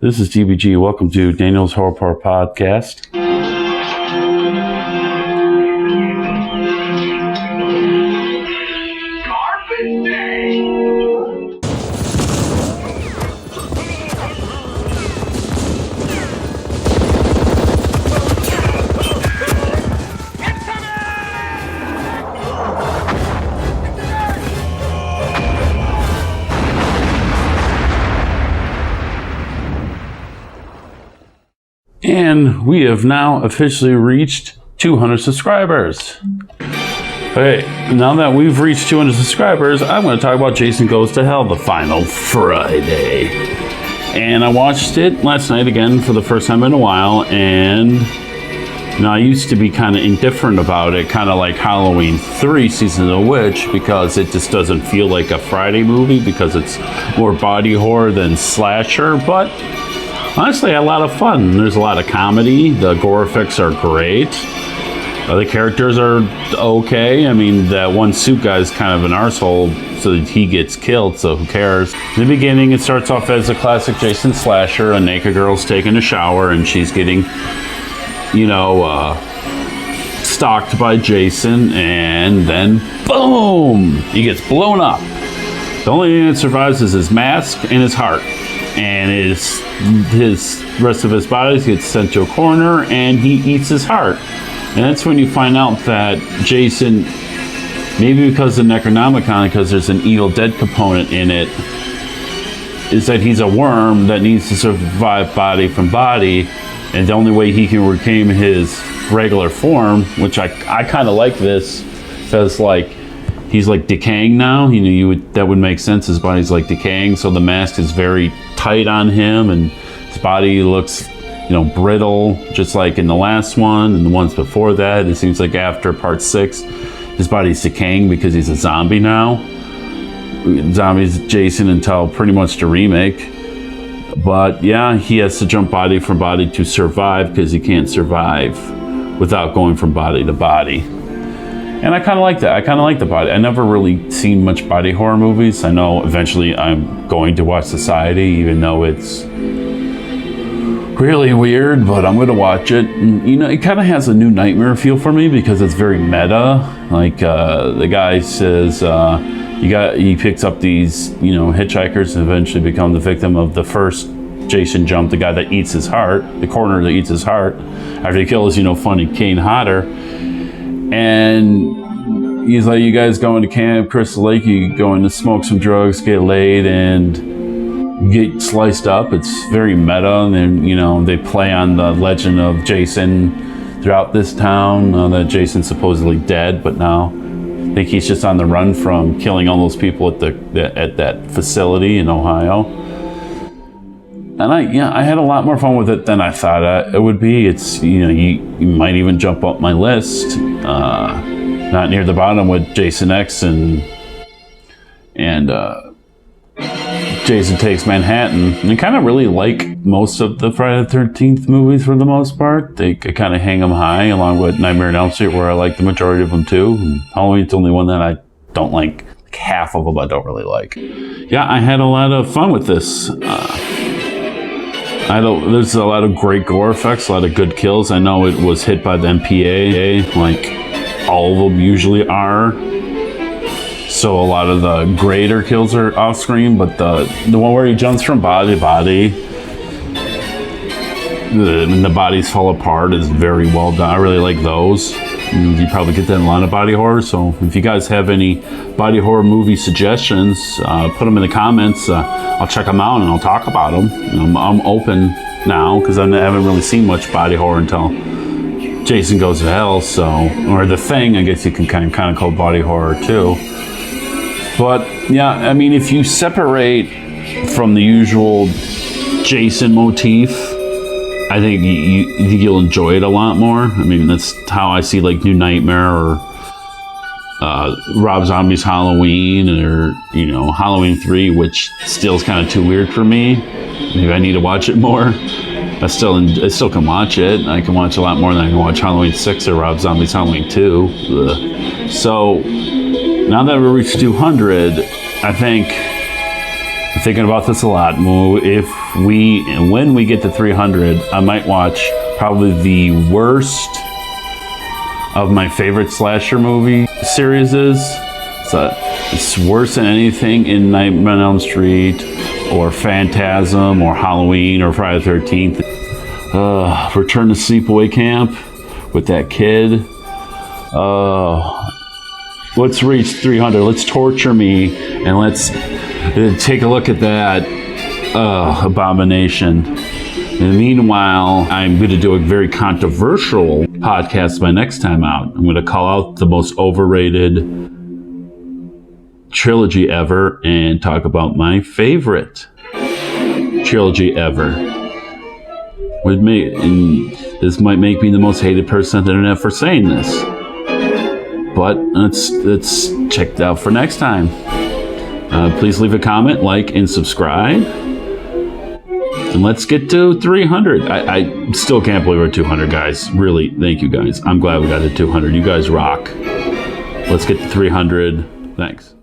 This is DBG. Welcome to Daniel's Horror Podcast. Carpet Day! And we have now officially reached 200 subscribers. Okay, now that we've reached 200 subscribers, I'm going to talk about Jason Goes to Hell, the final Friday. And I watched it last night again for the first time in a while, and I used to be kind of indifferent about it, kind of like Halloween 3 Season of the Witch, because it just doesn't feel like a Friday movie, because it's more body horror than slasher, but honestly, I had a lot of fun. There's a lot of comedy. The gore effects are great. The characters are okay. I mean, that one suit guy is kind of an arsehole, so that he gets killed, so who cares? In the beginning, it starts off as a classic Jason slasher. A naked girl's taking a shower, and she's getting, stalked by Jason, and then, boom! He gets blown up. The only thing that survives is his mask and his heart. And his rest of his body gets sent to a corner, and he eats his heart. And that's when you find out that Jason, maybe because of Necronomicon, because there's an Evil Dead component in it, is that he's a worm that needs to survive body from body, and the only way he can regain his regular form, which I kind of like this, because he's like decaying now. That would make sense. His body's like decaying, so the mask is very tight on him, and his body looks, brittle, just like in the last one and the ones before that. It seems like after part 6, his body's decaying because he's a zombie now. Zombies Jason until pretty much the remake. But yeah, he has to jump body from body to survive, because he can't survive without going from body to body. And I kind of like that. I kind of like the body. I never really seen much body horror movies. I know eventually I'm going to watch Society, even though it's really weird, but I'm going to watch it. And, it kind of has a New Nightmare feel for me, because it's very meta. Like the guy says, he picks up these, hitchhikers and eventually become the victim of the first Jason jump, the guy that eats his heart, the coroner that eats his heart, after he kills, funny Kane Hodder. And he's like, you guys going to Camp Crystal Lake, you going to smoke some drugs, get laid, and get sliced up. It's very meta. And then, they play on the legend of Jason throughout this town, that Jason's supposedly dead, but now I think he's just on the run from killing all those people at that facility in Ohio. And I had a lot more fun with it than I thought it would be. It's, you might even jump up my list. Not near the bottom with Jason X and Jason Takes Manhattan. And I kind of really like most of the Friday the 13th movies for the most part. I kind of hang them high, along with Nightmare on Elm Street, where I like the majority of them too. And Halloween's the only one that I don't like. Half of them I don't really like. Yeah, I had a lot of fun with this. There's a lot of great gore effects, a lot of good kills. I know it was hit by the MPA, like all of them usually are. So a lot of the greater kills are off screen, but the one where he jumps from body to body, and the bodies fall apart, is very well done. I really like those. You probably get that in a lot of body horror. So if you guys have any body horror movie suggestions, put them in the comments. I'll check them out and I'll talk about them. I'm open now, because I haven't really seen much body horror until Jason Goes to Hell. Or The Thing, I guess you can kind of call body horror too. But yeah, I mean, if you separate from the usual Jason motif, I think you'll enjoy it a lot more. I mean, that's how I see like New Nightmare or Rob Zombie's Halloween, or Halloween 3, which still is kind of too weird for me. Maybe I need to watch it more. I still can watch it. I can watch a lot more than I can watch Halloween 6 or Rob Zombie's Halloween 2. Ugh. So now that we reached 200, I think I'm thinking about this a lot. When we get to 300, I might watch probably the worst of my favorite slasher movie series is. It's worse than anything in Nightmare on Elm Street or Phantasm or Halloween or Friday the 13th. Return to Sleepaway Camp with that kid. Let's reach 300. Let's torture me and let's take a look at that abomination. And meanwhile, I'm going to do a very controversial podcast my next time out. I'm going to call out the most overrated trilogy ever and talk about my favorite trilogy ever. And this might make me the most hated person on the internet for saying this. But let's check it out for next time. Please leave a comment, like, and subscribe. And let's get to 300. I still can't believe we're 200, guys. Really, thank you, guys. I'm glad we got to 200. You guys rock. Let's get to 300. Thanks.